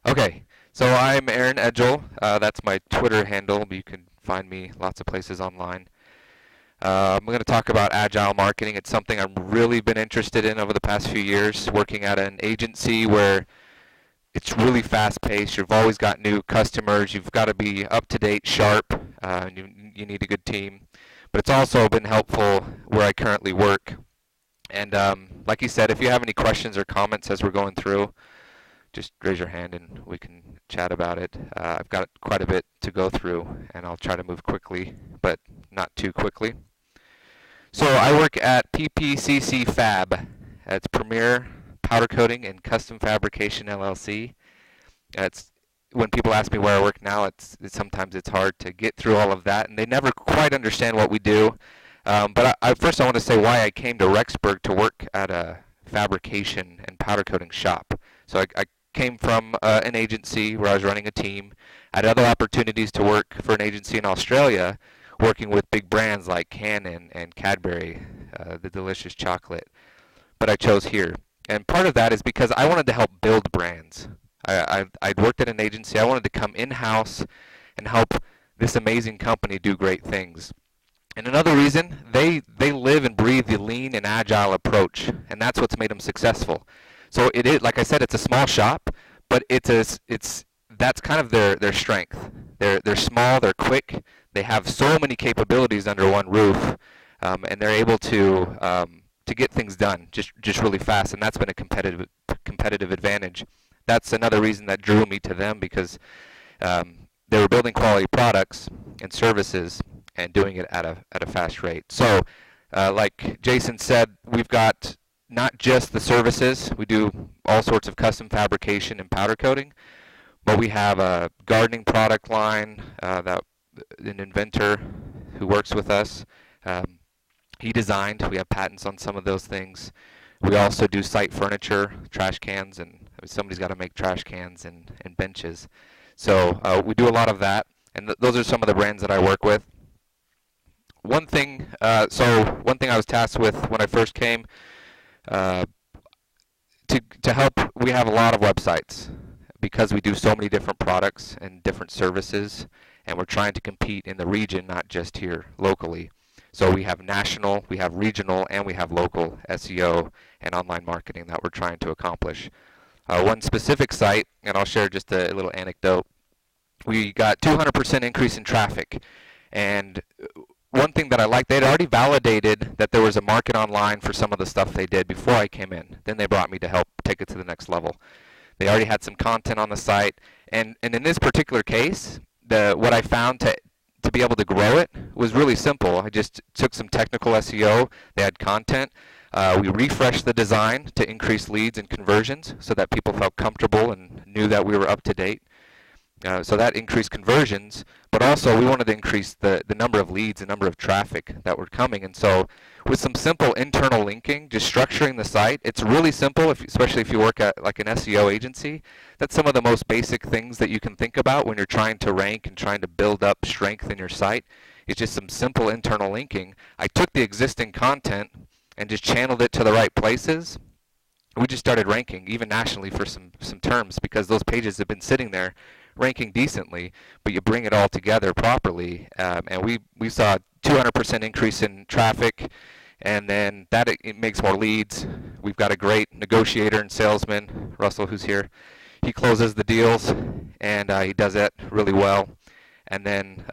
Okay, so I'm Aaron Edgel. That's my Twitter handle. You can find me lots of places online. I'm going to talk about agile marketing. It's something I've really been interested in over the past few years, working at an agency where it's really fast paced. You've always got new customers. You've got to be up to date, sharp. You need a good team. But it's also been helpful where I currently work. And like you said, if you have any questions or comments as we're going through, just raise your hand and we can chat about it. I've got quite a bit to go through, and I'll try to move quickly, but not too quickly. So I work at PPCCFab. It's Premier Powder Coating and Custom Fabrication LLC. It's when people ask me where I work now, sometimes it's hard to get through all of that, and they never quite understand what we do. But first I want to say why I came to Rexburg to work at a fabrication and powder coating shop. So I came from an agency where I was running a team. I had other opportunities to work for an agency in Australia, working with big brands like Canon and Cadbury, the delicious chocolate. But I chose here. And part of that is because I wanted to help build brands. I'd worked at an agency. I wanted to come in-house and help this amazing company do great things. And another reason, they live and breathe the lean and agile approach, and that's what's made them successful. So it is, like I said, it's a small shop, but that's kind of their strength. They're small, they're quick, they have so many capabilities under one roof, and they're able to get things done just really fast, and that's been a competitive advantage. That's another reason that drew me to them, because they were building quality products and services and doing it at a fast rate. So, like Jason said, we've got not just the services. We do all sorts of custom fabrication and powder coating, but we have a gardening product line that an inventor who works with us. He designed. We have patents on some of those things. We also do site furniture, trash cans, and somebody's got to make trash cans and benches. So we do a lot of that, and those are some of the brands that I work with. One thing I was tasked with when I first came, to help, we have a lot of websites because we do so many different products and different services, and we're trying to compete in the region, not just here locally. So we have national, we have regional, and we have local SEO and online marketing that we're trying to accomplish. One specific site, and I'll share just a little anecdote, we got 200% increase in traffic. And one thing that I liked, they'd already validated that there was a market online for some of the stuff they did before I came in. Then they brought me to help take it to the next level. They already had some content on the site, and in this particular case, what I found to be able to grow it was really simple. I just took some technical SEO. They had content. We refreshed the design to increase leads and conversions so that people felt comfortable and knew that we were up to date. So that increased conversions, but also we wanted to increase the number of leads, the number of traffic that were coming. And so with some simple internal linking, just structuring the site, it's really simple, especially if you work at like an SEO agency. That's some of the most basic things that you can think about when you're trying to rank and trying to build up strength in your site. It's just some simple internal linking. I took the existing content and just channeled it to the right places. We just started ranking, even nationally, for some terms, because those pages have been sitting there ranking decently, but you bring it all together properly, and we saw a 200% increase in traffic, and then it makes more leads. We've got a great negotiator and salesman, Russell, who's here. He closes the deals, and he does it really well, and then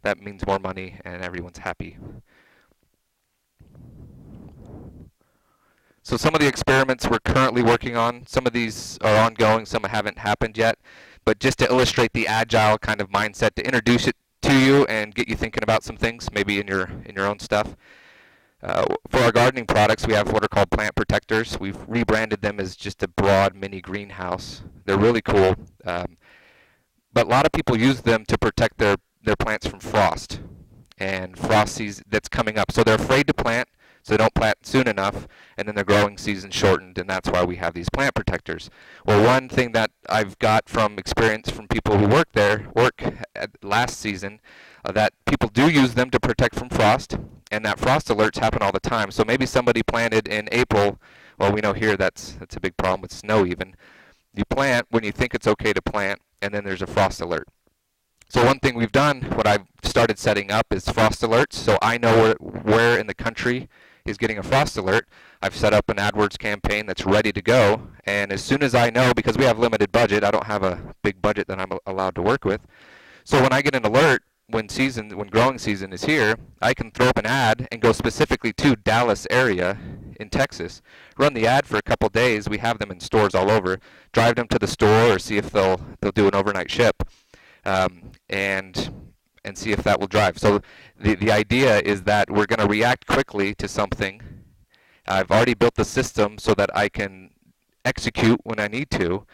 that means more money, and everyone's happy. So some of the experiments we're currently working on, some of these are ongoing, some haven't happened yet. But just to illustrate the agile kind of mindset, to introduce it to you and get you thinking about some things, maybe in your own stuff. For our gardening products, we have what are called plant protectors. We've rebranded them as just a broad mini greenhouse. They're really cool, but a lot of people use them to protect their plants from frost and frost season that's coming up. So they're afraid to plant, so they don't plant soon enough, and then their growing season shortened, and that's why we have these plant protectors. Well, one thing that I've got from experience from people who work last season, that people do use them to protect from frost, and that frost alerts happen all the time. So maybe somebody planted in April. Well, we know here that's a big problem with snow even. You plant when you think it's okay to plant, and then there's a frost alert. So one thing we've done, what I've started setting up is frost alerts, so I know where in the country is getting a frost alert. I've set up an AdWords campaign that's ready to go, and as soon as I know, because we have limited budget, I don't have a big budget that I'm allowed to work with. So when I get an alert, when growing season is here, I can throw up an ad and go specifically to Dallas area in Texas, run the ad for a couple days. We have them in stores all over. Drive them to the store or see if they'll do an overnight ship, and see if that will drive. So the idea is that we're going to react quickly to something. I've already built the system so that I can execute when I need to.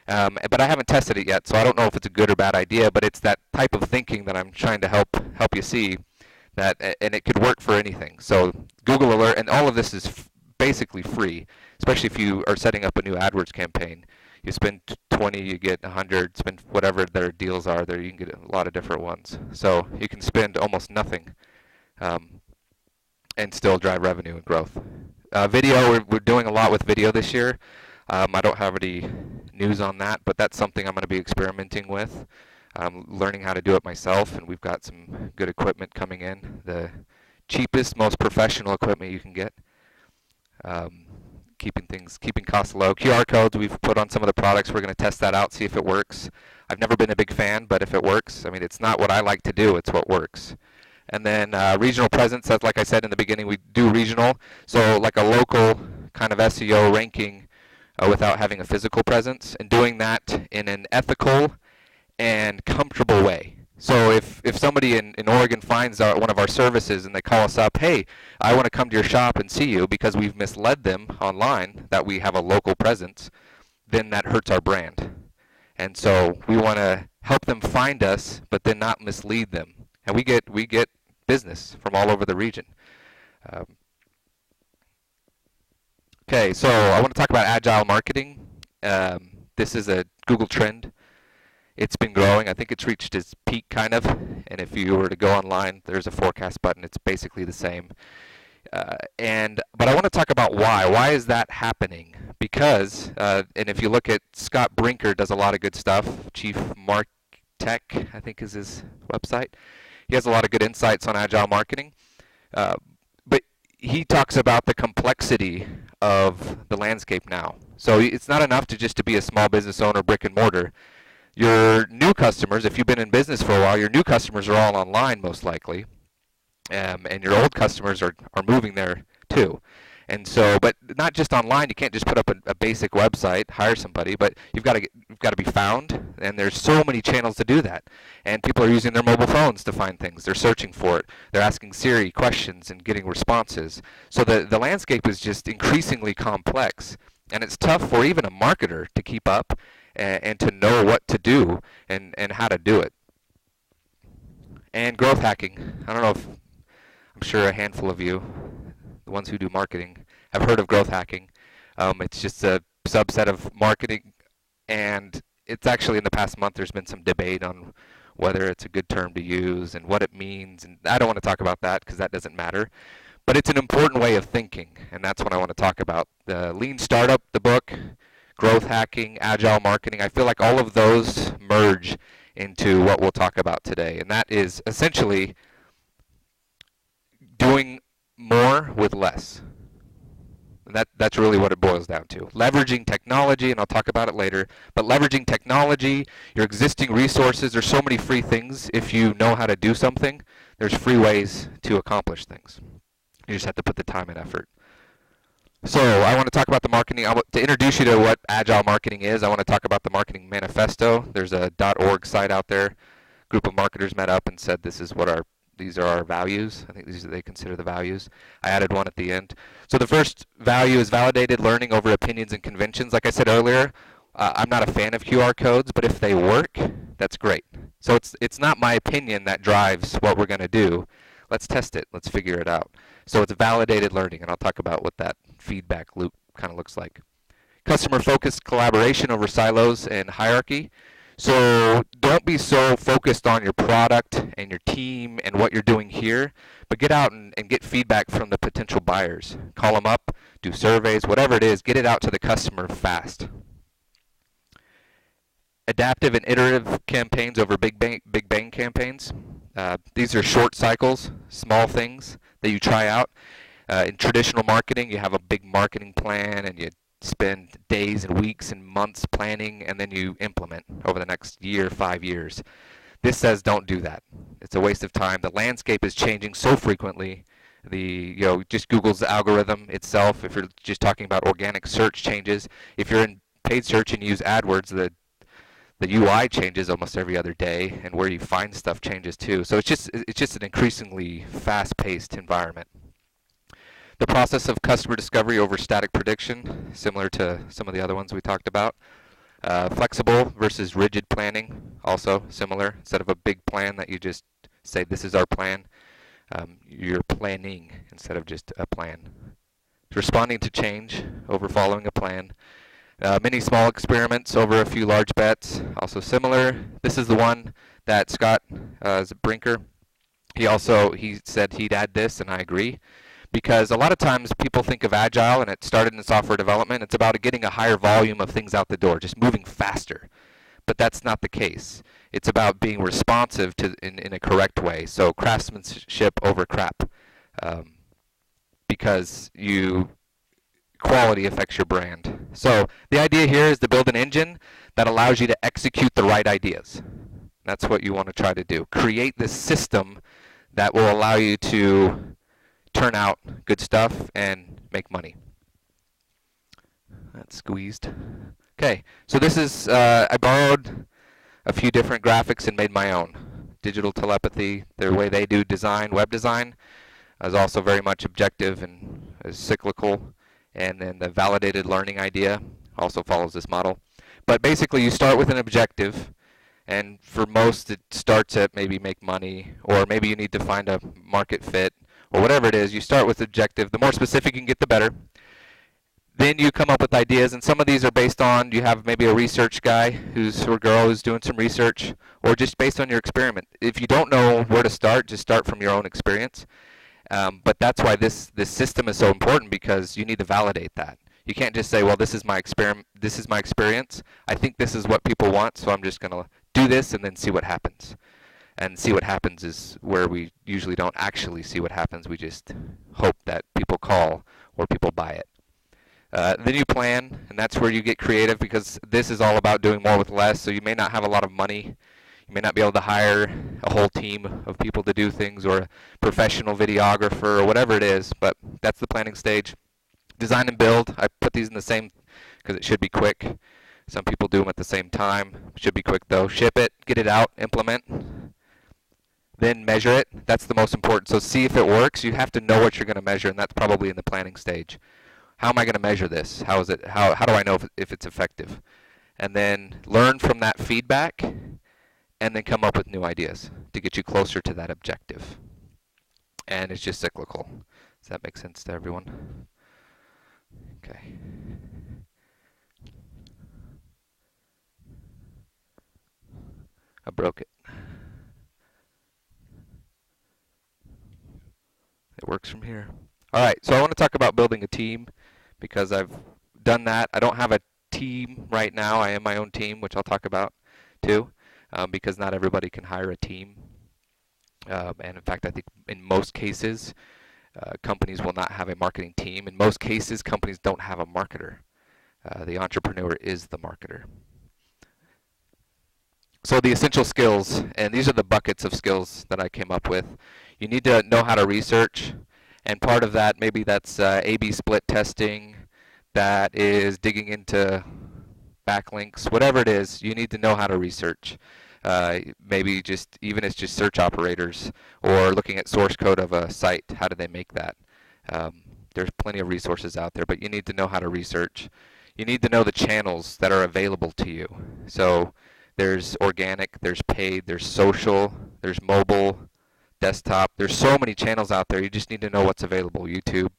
But I haven't tested it yet, so I don't know if it's a good or bad idea, but it's that type of thinking that I'm trying to help you see, that, and it could work for anything. So Google Alert, and all of this is basically free, especially if you are setting up a new AdWords campaign. You spend 20, you get 100, spend whatever their deals are there, you can get a lot of different ones. So you can spend almost nothing and still drive revenue and growth. Video, we're doing a lot with video this year. I don't have any news on that, but that's something I'm going to be experimenting with, learning how to do it myself, and we've got some good equipment coming in, the cheapest, most professional equipment you can get, keeping costs low. QR codes we've put on some of the products. We're going to test that out, see if it works. I've never been a big fan, but if it works, I mean, it's not what I like to do, it's what works. And then regional presence, that's like I said in the beginning, we do regional, so like a local kind of SEO ranking, without having a physical presence, and doing that in an ethical and comfortable way. So if somebody in Oregon finds one of our services and they call us up, hey, I want to come to your shop and see you because we've misled them online that we have a local presence, then that hurts our brand. And so we want to help them find us, but then not mislead them. And we get business from all over the region. Okay, so I want to talk about agile marketing. This is a Google trend. It's been growing. I think it's reached its peak, kind of. And if you were to go online, there's a forecast button. It's basically the same. But I want to talk about why. Why is that happening? Because, and if you look at Scott Brinker, does a lot of good stuff. Chief Martech, I think is his website. He has a lot of good insights on agile marketing. But he talks about the complexity of the landscape now. So it's not enough to be a small business owner, brick and mortar. Your new customers, if you've been in business for a while, your new customers are all online most likely, and your old customers are moving there too. And so, but not just online. You can't just put up a basic website, hire somebody, but you've got to be found, and there's so many channels to do that. And people are using their mobile phones to find things. They're searching for it. They're asking Siri questions and getting responses. So the landscape is just increasingly complex, and it's tough for even a marketer to keep up and to know what to do and how to do it. And growth hacking. I don't know if, I'm sure a handful of you, the ones who do marketing, have heard of growth hacking. It's just a subset of marketing, and it's actually in the past month there's been some debate on whether it's a good term to use and what it means, and I don't want to talk about that because that doesn't matter. But it's an important way of thinking, and that's what I want to talk about. The Lean Startup, the book, growth hacking, agile marketing, I feel like all of those merge into what we'll talk about today, and that is essentially doing more with less. That's really what it boils down to. Leveraging technology, and I'll talk about it later, but leveraging technology, your existing resources, there's so many free things. If you know how to do something, there's free ways to accomplish things. You just have to put the time and effort. So I want to talk about the marketing. To introduce you to what agile marketing is, I want to talk about the marketing manifesto. There's a .org site out there. A group of marketers met up and said these are our values. I think they consider the values. I added one at the end. So the first value is validated learning over opinions and conventions. Like I said earlier, I'm not a fan of QR codes, but if they work, that's great. So it's not my opinion that drives what we're going to do. Let's test it. Let's figure it out. So it's validated learning, and I'll talk about what that feedback loop kind of looks like. Customer-focused collaboration over silos and hierarchy. So don't be so focused on your product and your team and what you're doing here, but get out and get feedback from the potential buyers. Call them up, do surveys, whatever it is, get it out to the customer fast. Adaptive and iterative campaigns over big bang campaigns. These are short cycles, small things that you try out. In traditional marketing, you have a big marketing plan and you spend days and weeks and months planning, and then you implement over the next year, 5 years. This says don't do that. It's a waste of time. The landscape is changing so frequently. Just Google's algorithm itself, if you're just talking about organic search changes, if you're in paid search and you use AdWords, the UI changes almost every other day, and where you find stuff changes too. So it's just an increasingly fast-paced environment. The process of customer discovery over static prediction, similar to some of the other ones we talked about. Flexible versus rigid planning, also similar. Instead of a big plan that you just say, this is our plan, you're planning instead of just a plan. Responding to change over following a plan. Many small experiments over a few large bets, also similar. This is the one that Scott Brinker, he said he'd add this, and I agree. Because a lot of times people think of Agile, and it started in software development, it's about getting a higher volume of things out the door, just moving faster. But that's not the case. It's about being responsive in a correct way. So craftsmanship over crap. Because quality affects your brand. So the idea here is to build an engine that allows you to execute the right ideas. That's what you want to try to do. Create this system that will allow you to turn out good stuff and make money. That's squeezed. Okay, so this is, I borrowed a few different graphics and made my own. Digital telepathy, the way they do design, web design, is also very much objective and is cyclical. And then the validated learning idea also follows this model. But basically you start with an objective, and for most it starts at maybe make money, or maybe you need to find a market fit, or whatever it is. You start with objective. The more specific you can get, the better. Then you come up with ideas, and some of these are based on, you have maybe a research guy or girl who's doing some research, or just based on your experiment. If you don't know where to start, just start from your own experience. But that's why this system is so important, because you need to validate that. You can't just say, well, this is my experiment. This is my experience. I think this is what people want, so I'm just going to do this and then see what happens. And see what happens is where we usually don't actually see what happens. We just hope that people call or people buy it. Then you plan, and that's where you get creative, because this is all about doing more with less. So you may not have a lot of money. You may not be able to hire a whole team of people to do things, or a professional videographer, or whatever it is, but that's the planning stage. Design and build, I put these in the same because it should be quick. Some people do them at the same time. It should be quick though. Ship it, get it out, implement. Then measure it. That's the most important. So see if it works. You have to know what you're going to measure, and that's probably in the planning stage. How am I going to measure this? How do I know if it's effective? And then learn from that feedback, and then come up with new ideas to get you closer to that objective. And it's just cyclical. Does that make sense to everyone? Okay. I broke it. It works from here. All right, so I want to talk about building a team, because I've done that. I don't have a team right now. I am my own team, which I'll talk about too, because not everybody can hire a team. And in fact, I think in most cases, companies will not have a marketing team. In most cases, companies don't have a marketer. The entrepreneur is the marketer. So the essential skills, and these are the buckets of skills that I came up with. You need to know how to research, and part of that, maybe that's A/B split testing, that is digging into backlinks, whatever it is, you need to know how to research. Maybe even it's just search operators, or looking at source code of a site. How do they make that? There's plenty of resources out there, but you need to know how to research. You need to know the channels that are available to you. So there's organic, there's paid, there's social, there's mobile, desktop. There's so many channels out there. You just need to know what's available. YouTube.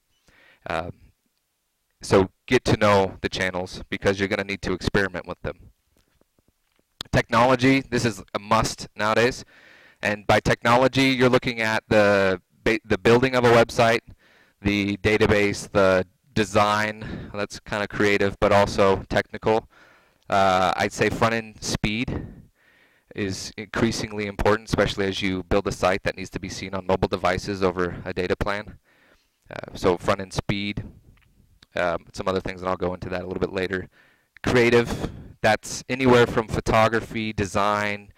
So get to know the channels, because you're going to need to experiment with them. Technology, this is a must nowadays. And by technology, you're looking at the building of a website, the database, the design. That's kind of creative, but also technical. I'd say front-end speed is increasingly important, especially as you build a site that needs to be seen on mobile devices over a data plan. So front-end speed, some other things, and I'll go into that a little bit later. Creative, that's anywhere from photography, design,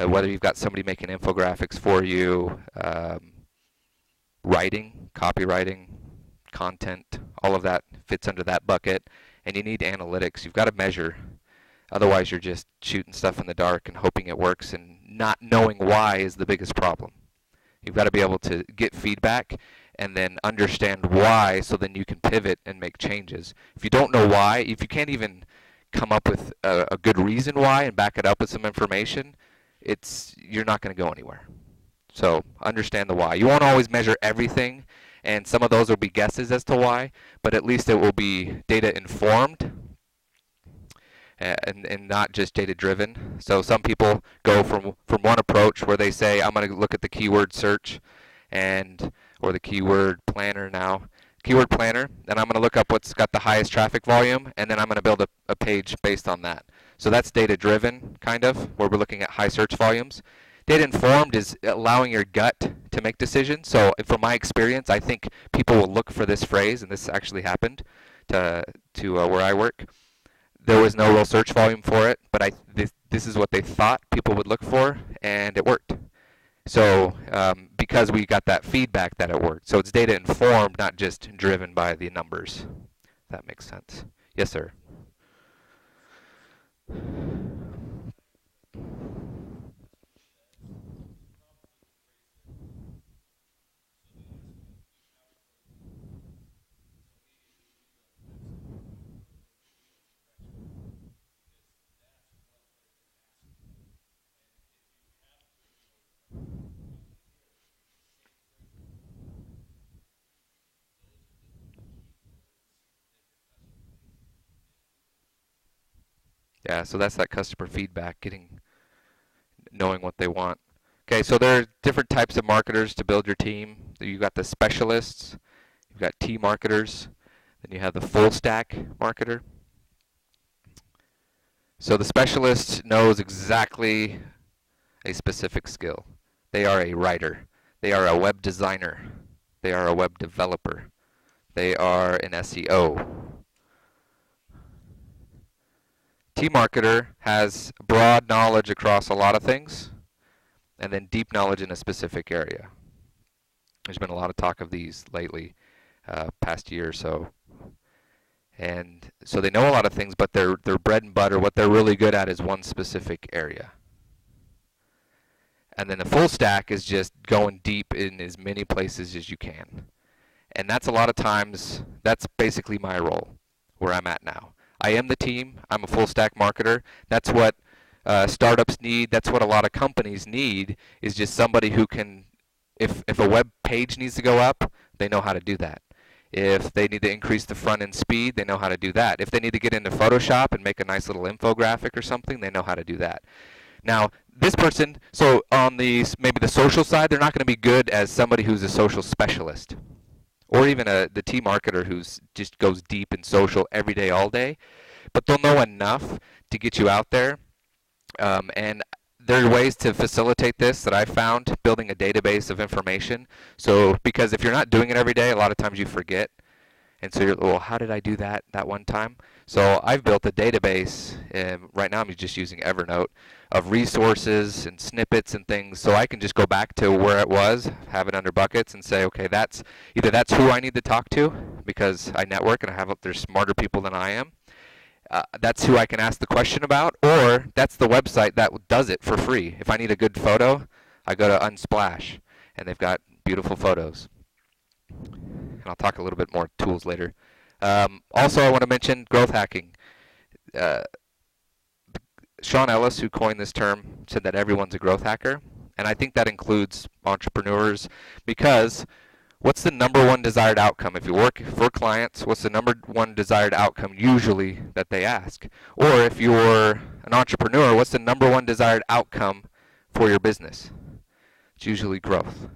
whether you've got somebody making infographics for you, writing, copywriting, content, all of that fits under that bucket. And you need analytics. You've got to measure. Otherwise, you're just shooting stuff in the dark and hoping it works, and not knowing why is the biggest problem. You've got to be able to get feedback and then understand why, so then you can pivot and make changes. If you don't know why, if you can't even come up with a good reason why and back it up with some information, you're not going to go anywhere. So understand the why. You won't always measure everything, and some of those will be guesses as to why, but at least it will be data informed and not just data driven. So some people go from one approach where they say, I'm going to look at the keyword search or the keyword planner now. Keyword planner, and I'm going to look up what's got the highest traffic volume, and then I'm going to build a page based on that. So that's data driven, kind of, where we're looking at high search volumes. Data informed is allowing your gut to make decisions. So from my experience, I think people will look for this phrase, and this actually happened to where I work. There was no real search volume for it, but this is what they thought people would look for, and it worked. So because we got that feedback that it worked. So it's data informed, not just driven by the numbers. If that makes sense. Yes, sir. Yeah, so that's that customer feedback, knowing what they want. Okay, so there are different types of marketers to build your team. You've got the specialists, you've got T marketers, then you have the full stack marketer. So the specialist knows exactly a specific skill. They are a writer. They are a web designer. They are a web developer. They are an SEO. T-marketer has broad knowledge across a lot of things, and then deep knowledge in a specific area. There's been a lot of talk of these lately, past year or so. And so they know a lot of things, but their bread and butter, what they're really good at, is one specific area. And then the full stack is just going deep in as many places as you can. And that's a lot of times, that's basically my role, where I'm at now. I am the team. I'm a full stack marketer. That's what startups need. That's what a lot of companies need, is just somebody who can, if a web page needs to go up, they know how to do that. If they need to increase the front end speed, they know how to do that. If they need to get into Photoshop and make a nice little infographic or something, they know how to do that. Now, this person, so on maybe the social side, they're not going to be good as somebody who's a social specialist, or even the T marketer who's just goes deep in social every day, all day. But they'll know enough to get you out there. And there are ways to facilitate this that I found, building a database of information. So because if you're not doing it every day, a lot of times you forget. And so you're, well, how did I do that one time? So I've built a database, and right now I'm just using Evernote, of resources and snippets and things, so I can just go back to where it was, have it under buckets, and say, okay, that's who I need to talk to, because I network and there's smarter people than I am. That's who I can ask the question about, or that's the website that does it for free. If I need a good photo, I go to Unsplash, and they've got beautiful photos. And I'll talk a little bit more tools later. Also, I want to mention growth hacking. Sean Ellis, who coined this term, said that everyone's a growth hacker. And I think that includes entrepreneurs, because what's the number one desired outcome? If you work for clients, what's the number one desired outcome usually that they ask? Or if you're an entrepreneur, what's the number one desired outcome for your business? It's usually growth.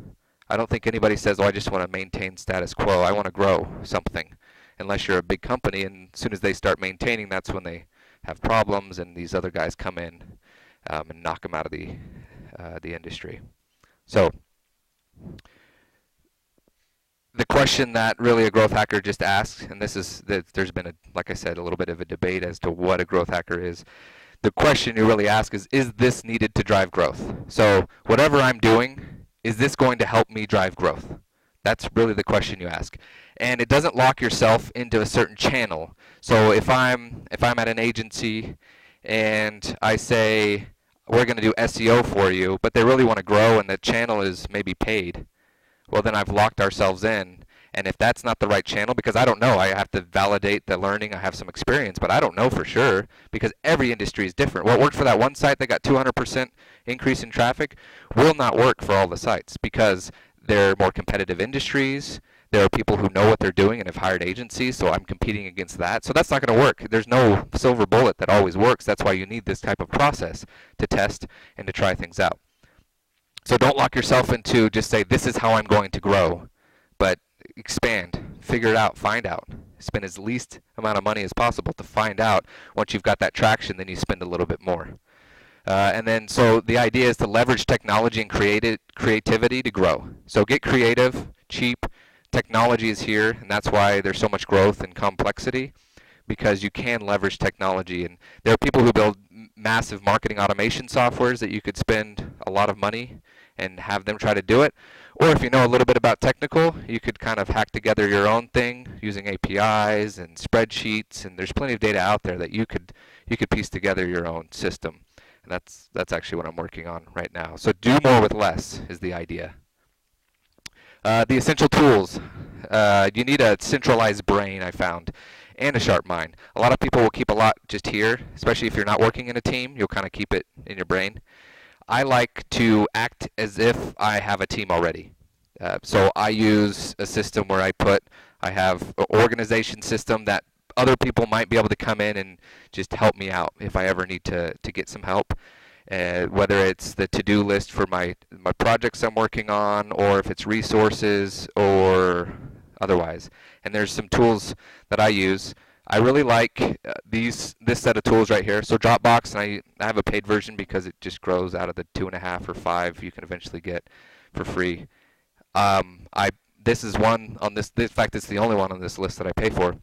I don't think anybody says, oh, I just want to maintain status quo. I want to grow something. Unless you're a big company, and as soon as they start maintaining, that's when they have problems, and these other guys come in and knock them out of the industry. So the question that really a growth hacker just asks, and this is that there's been, like I said, a little bit of a debate as to what a growth hacker is. The question you really ask is this needed to drive growth? So whatever I'm doing, is this going to help me drive growth? That's really the question you ask. And it doesn't lock yourself into a certain channel. So if I'm at an agency and I say, we're going to do SEO for you, but they really want to grow and the channel is maybe paid, well, then I've locked ourselves in. And if that's not the right channel, because I don't know, I have to validate the learning, I have some experience, but I don't know for sure because every industry is different. What worked for that one site that got 200% increase in traffic will not work for all the sites because they're more competitive industries. There are people who know what they're doing and have hired agencies, so I'm competing against that. So that's not going to work. There's no silver bullet that always works. That's why you need this type of process to test and to try things out. So don't lock yourself into just say, this is how I'm going to grow, but expand, figure it out, find out. Spend as least amount of money as possible to find out. Once you've got that traction, then you spend a little bit more. And then, so the idea is to leverage technology and creativity to grow. So get creative, cheap. Technology is here, and that's why there's so much growth and complexity, because you can leverage technology. And there are people who build massive marketing automation softwares that you could spend a lot of money and have them try to do it. Or if you know a little bit about technical, you could kind of hack together your own thing using APIs and spreadsheets, and there's plenty of data out there that you could piece together your own system. And that's actually what I'm working on right now. So do more with less is the idea. The essential tools. You need a centralized brain, I found, and a sharp mind. A lot of people will keep a lot just here, especially if you're not working in a team. You'll kind of keep it in your brain. I like to act as if I have a team already. So I use a system where I have an organization system that other people might be able to come in and just help me out if I ever need to get some help. Whether it's the to-do list for my projects I'm working on, or if it's resources or otherwise. And there's some tools that I use. I really like this set of tools right here. So Dropbox, and I have a paid version because it just grows out of the 2.5 or 5 you can eventually get for free. This is one on this. In fact, it's the only one on this list that I pay for.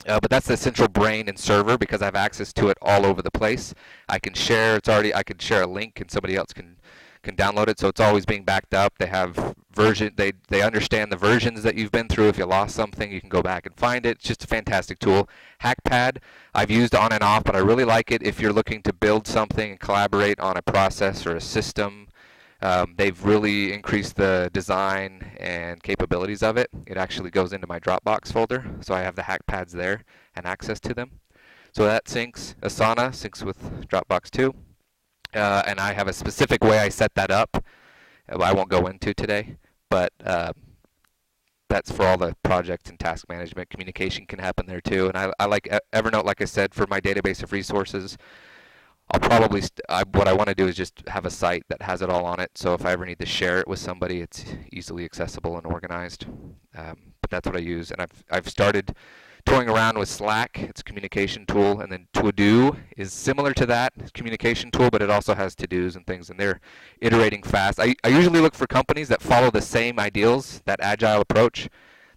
But that's the central brain and server because I have access to it all over the place. I can share. I could share a link and somebody else can download it, so it's always being backed up. They have they understand the versions that you've been through. If you lost something, you can go back and find it. It's just a fantastic tool. HackPad I've used on and off, but I really like it if you're looking to build something and collaborate on a process or a system. They've really increased the design and capabilities of it. It actually goes into my Dropbox folder, so I have the HackPads there and access to them. So that syncs. Asana syncs with Dropbox too. And I have a specific way I set that up. I won't go into today, but that's for all the project and task management. Communication can happen there too. And I like Evernote, like I said, for my database of resources. I'll probably, what I want to do is just have a site that has it all on it. So if I ever need to share it with somebody, it's easily accessible and organized. But that's what I use. And I've started toying around with Slack. It's a communication tool. And then To-Do is similar to that communication tool, but it also has to-dos and things. And they're iterating fast. I usually look for companies that follow the same ideals, that agile approach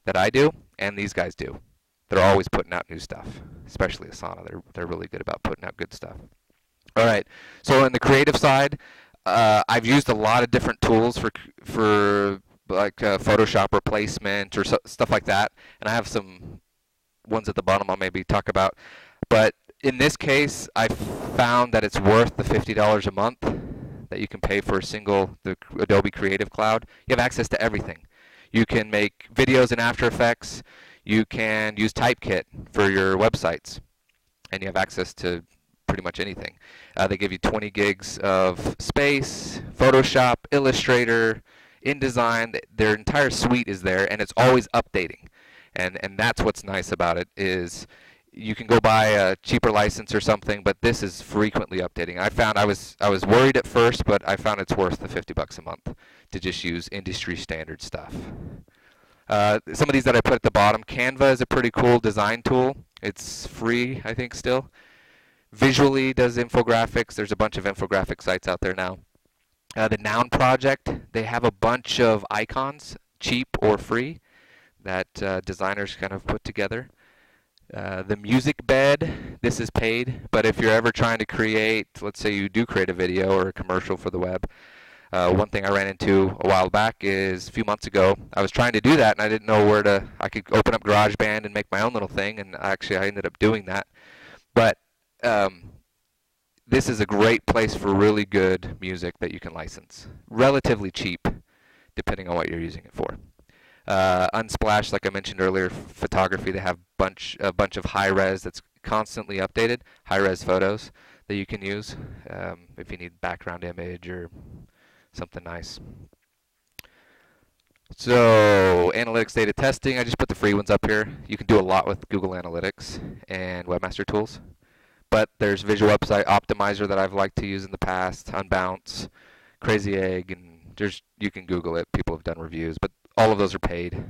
that I do, and these guys do. They're always putting out new stuff, especially Asana. They're really good about putting out good stuff. All right, so in the creative side, I've used a lot of different tools for like Photoshop replacement or stuff like that, and I have some ones at the bottom I'll maybe talk about. But in this case, I found that it's worth the $50 a month that you can pay for the Adobe Creative Cloud. You have access to everything. You can make videos in After Effects. You can use Typekit for your websites, and you have access to pretty much anything. They give you 20 gigs of space, Photoshop, Illustrator, InDesign. Their entire suite is there, and it's always updating. And that's what's nice about it is you can go buy a cheaper license or something, but this is frequently updating. I found I was worried at first, but I found it's worth the $50 a month to just use industry standard stuff. Some of these that I put at the bottom, Canva is a pretty cool design tool. It's free, I think, still. Visually does infographics. There's a bunch of infographic sites out there now. The Noun Project, they have a bunch of icons, cheap or free, that designers kind of put together. The Music Bed, this is paid, but if you're ever trying to create, let's say you do create a video or a commercial for the web, one thing I ran into a while back is a few months ago, I was trying to do that and I didn't know where to, I could open up GarageBand and make my own little thing, and actually I ended up doing that. But this is a great place for really good music that you can license. Relatively cheap, depending on what you're using it for. Unsplash, like I mentioned earlier, photography, they have a bunch of high-res that's constantly updated, high-res photos that you can use if you need background image or something nice. So, analytics data testing, I just put the free ones up here. You can do a lot with Google Analytics and Webmaster Tools. But there's Visual Website Optimizer that I've liked to use in the past, Unbounce, Crazy Egg, and you can Google it. People have done reviews, but all of those are paid.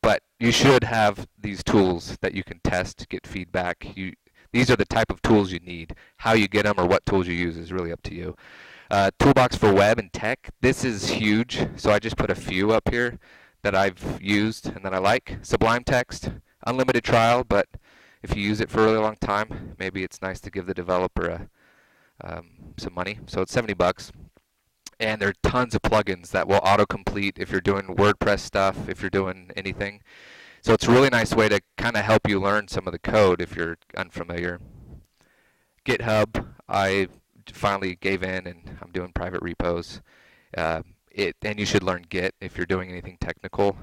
But you should have these tools that you can test, get feedback. These are the type of tools you need. How you get them or what tools you use is really up to you. Toolbox for Web and Tech, this is huge, so I just put a few up here that I've used and that I like. Sublime Text, unlimited trial, but if you use it for a really long time, maybe it's nice to give the developer some money. So it's $70. And there are tons of plugins that will autocomplete if you're doing WordPress stuff, if you're doing anything. So it's a really nice way to kind of help you learn some of the code if you're unfamiliar. GitHub, I finally gave in and I'm doing private repos. And you should learn Git if you're doing anything technical,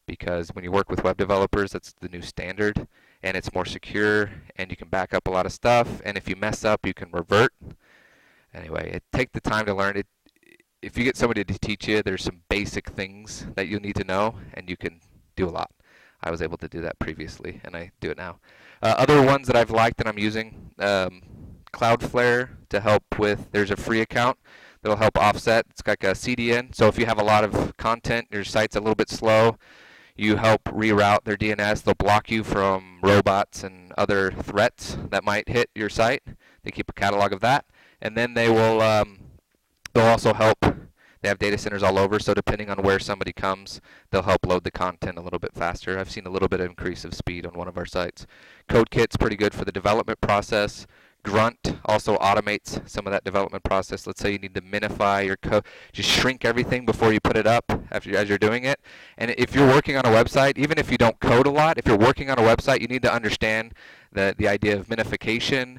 because when you work with web developers, that's the new standard, and it's more secure, and you can back up a lot of stuff, and if you mess up, you can revert. Anyway, take the time to learn it. If you get somebody to teach you, there's some basic things that you'll need to know, and you can do a lot. I was able to do that previously, and I do it now. Other ones that I've liked and I'm using, Cloudflare to help with, there's a free account that'll help offset. It's like a CDN, so if you have a lot of content, your site's a little bit slow, you help reroute their DNS. They'll block you from robots and other threats that might hit your site. They keep a catalog of that, and then they will they'll also help. They have data centers all over, so depending on where somebody comes, they'll help load the content a little bit faster. I've seen a little bit of increase of speed on one of our sites. CodeKit's pretty good for the development process. Grunt also automates some of that development process. Let's say you need to minify your code. Just shrink everything before you put it up as you're doing it. And if you're working on a website, even if you don't code a lot, if you're working on a website, you need to understand the idea of minification,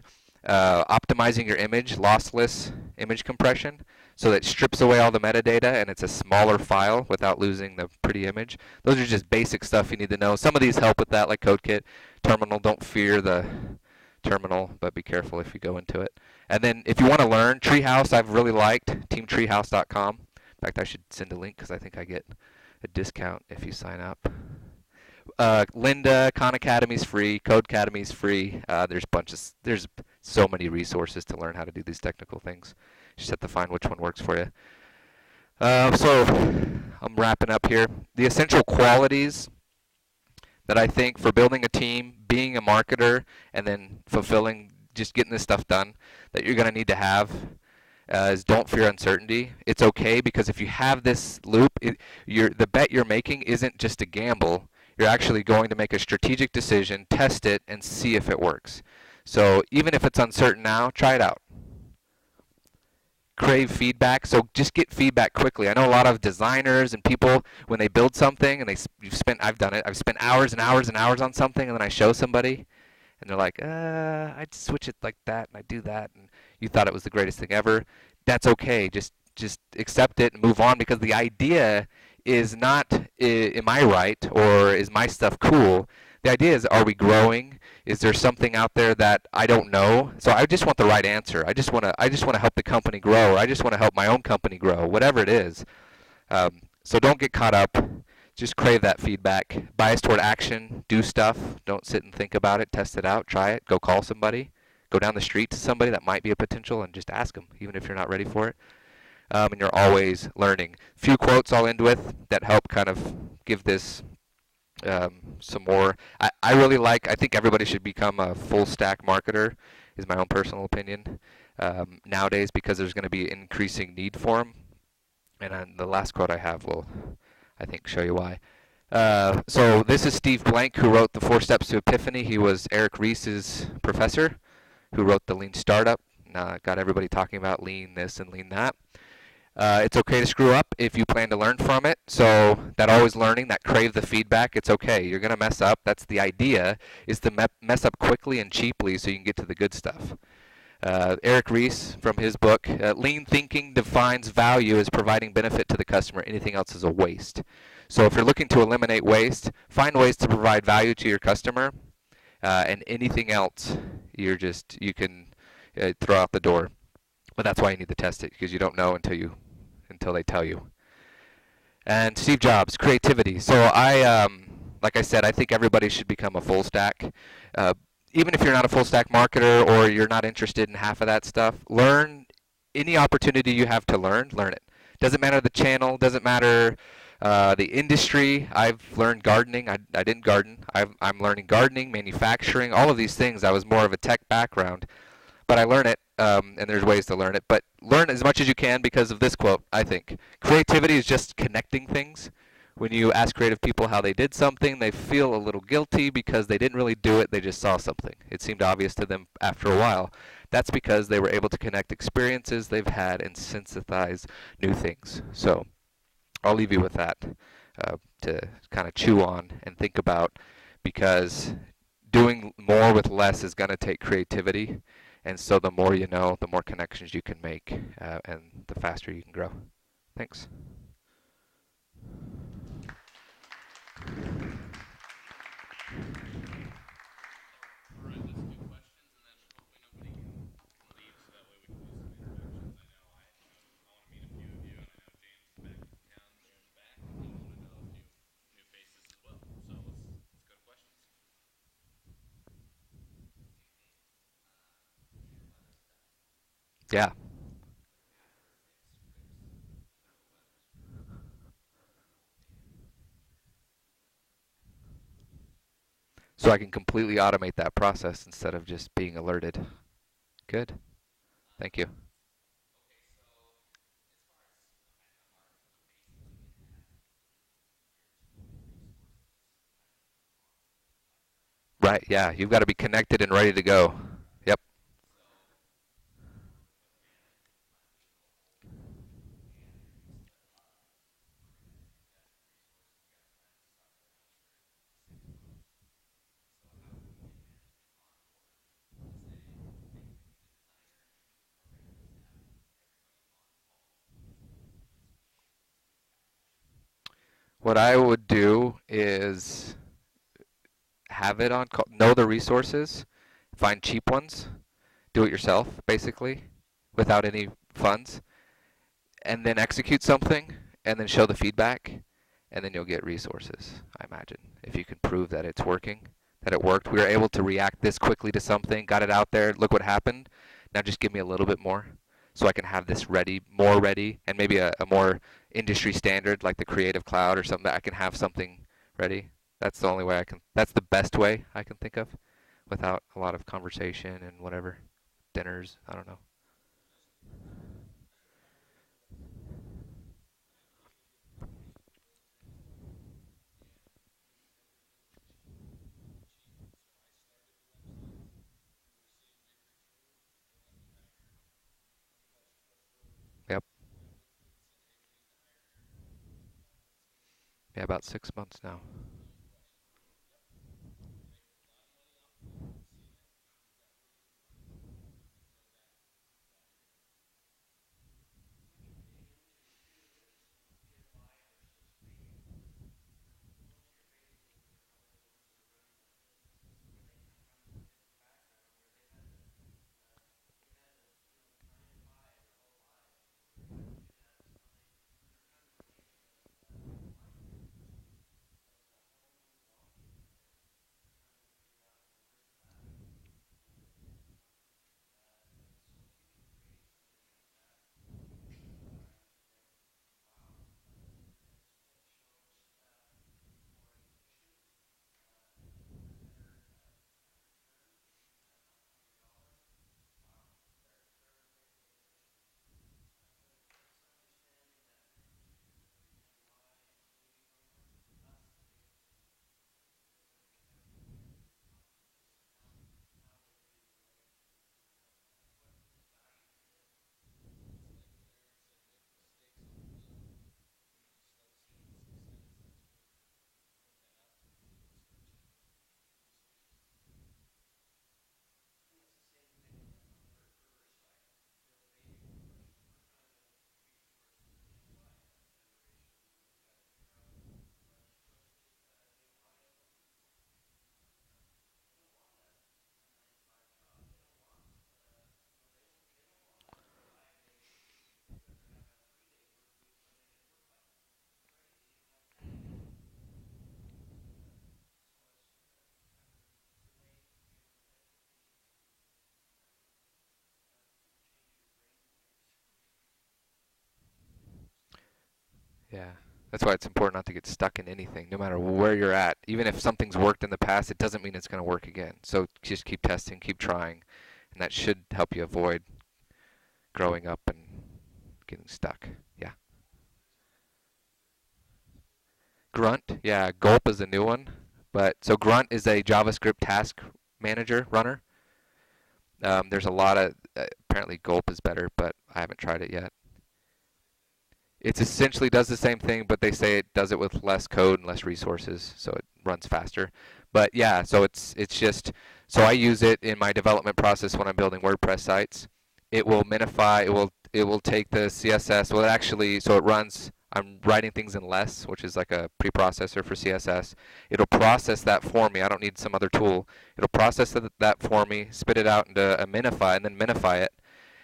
optimizing your image, lossless image compression, so that it strips away all the metadata and it's a smaller file without losing the pretty image. Those are just basic stuff you need to know. Some of these help with that, like CodeKit. Terminal, don't fear the terminal, but be careful if you go into it. And then if you want to learn, Treehouse I've really liked, teamtreehouse.com. In fact, I should send a link because I think I get a discount if you sign up. Lynda, Khan Academy's free, Codecademy's free. There's so many resources to learn how to do these technical things. You just have to find which one works for you. So I'm wrapping up here. The essential qualities that I think for building a team, being a marketer, and then fulfilling, just getting this stuff done, that you're going to need to have is don't fear uncertainty. It's okay, because if you have this loop, the bet you're making isn't just a gamble. You're actually going to make a strategic decision, test it, and see if it works. So even if it's uncertain now, try it out. Crave feedback, so just get feedback quickly. I know a lot of designers and people, when they build something and I've done it, I've spent hours and hours and hours on something, and then I show somebody and they're like, I'd switch it like that and I do that, and you thought it was the greatest thing ever. That's okay. Just accept it and move on, because the idea is not, am I right, or is my stuff cool? The idea is, are we growing? Is there something out there that I don't know? So I just want the right answer. I just want to help the company grow, or I just want to help my own company grow, whatever it is. So don't get caught up. Just crave that feedback. Bias toward action. Do stuff. Don't sit and think about it. Test it out. Try it. Go call somebody. Go down the street to somebody that might be a potential and just ask them, even if you're not ready for it. And you're always learning. Few quotes I'll end with that help kind of give this Some more. I really like. I think everybody should become a full stack marketer. Is my own personal opinion nowadays because there's going to be increasing need for them. And the last quote I have will, I think, show you why. So this is Steve Blank, who wrote The Four Steps to Epiphany. He was Eric Ries's professor, who wrote The Lean Startup. Got everybody talking about lean this and lean that. It's okay to screw up if you plan to learn from it. So that always learning, that crave the feedback, it's okay. You're going to mess up. That's the idea, is to mess up quickly and cheaply so you can get to the good stuff. Eric Ries, from his book, Lean Thinking defines value as providing benefit to the customer. Anything else is a waste. So if you're looking to eliminate waste, find ways to provide value to your customer, and anything else you can throw out the door. But that's why you need to test it, because you don't know until they tell you. And Steve Jobs, creativity. So like I said, I think everybody should become a full stack. Even if you're not a full stack marketer or you're not interested in half of that stuff, learn any opportunity you have to learn it. Doesn't matter the channel, doesn't matter the industry. I've learned gardening. I didn't garden. I'm learning gardening, manufacturing, all of these things. I was more of a tech background, but I learn it, and there's ways to learn it. But learn as much as you can because of this quote, I think. Creativity is just connecting things. When you ask creative people how they did something, they feel a little guilty because they didn't really do it, they just saw something. It seemed obvious to them after a while. That's because they were able to connect experiences they've had and synthesize new things. So I'll leave you with that to kind of chew on and think about, because doing more with less is going to take creativity. And so the more you know, the more connections you can make, and the faster you can grow. Thanks. Yeah. So I can completely automate that process instead of just being alerted. Good. Thank you. Right, yeah. You've got to be connected and ready to go. Yep. What I would do is have it on call, know the resources, find cheap ones, do it yourself, basically, without any funds, and then execute something, and then show the feedback, and then you'll get resources, I imagine, if you can prove that it's working, that it worked. We were able to react this quickly to something, got it out there, look what happened. Now just give me a little bit more so I can have this ready, more ready, and maybe a more industry standard like the Creative Cloud or something that I can have something ready. That's the only way I can, that's the best way I can think of without a lot of conversation and whatever, dinners, I don't know. Yep. Yeah, about 6 months now. Yeah. That's why it's important not to get stuck in anything, no matter where you're at. Even if something's worked in the past, it doesn't mean it's going to work again. So just keep testing, keep trying, and that should help you avoid growing up and getting stuck. Yeah. Grunt, yeah, Gulp is a new one. But so Grunt is a JavaScript task manager runner. There's a lot of apparently Gulp is better, but I haven't tried it yet. It essentially does the same thing, but they say it does it with less code and less resources, so it runs faster. But yeah, so it's just so I use it in my development process when I'm building WordPress sites. It will minify. It will take the CSS. Well, it actually so it runs. I'm writing things in less, which is like a preprocessor for CSS. It'll process that for me. I don't need some other tool. It'll process that for me, spit it out into a minify, and then minify it.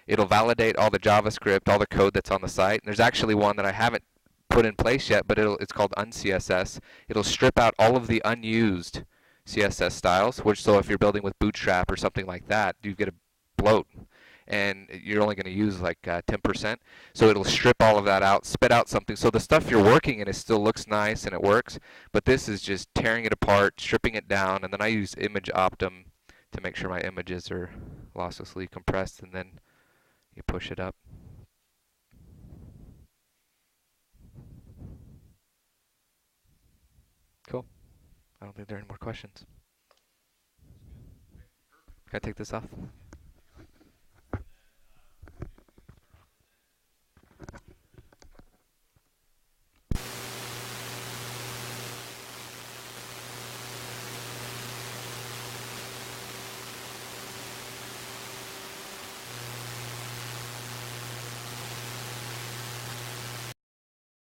It'll validate all the JavaScript, all the code that's on the site. And there's actually one that I haven't put in place yet, but it's called UnCSS. It'll strip out all of the unused CSS styles, which so if you're building with Bootstrap or something like that, you get a bloat. And you're only going to use like 10%. So it'll strip all of that out, spit out something. So the stuff you're working in, it still looks nice and it works, but this is just tearing it apart, stripping it down, and then I use Image Optim to make sure my images are losslessly compressed, and then you push it up. Cool. I don't think there are any more questions. Can I take this off?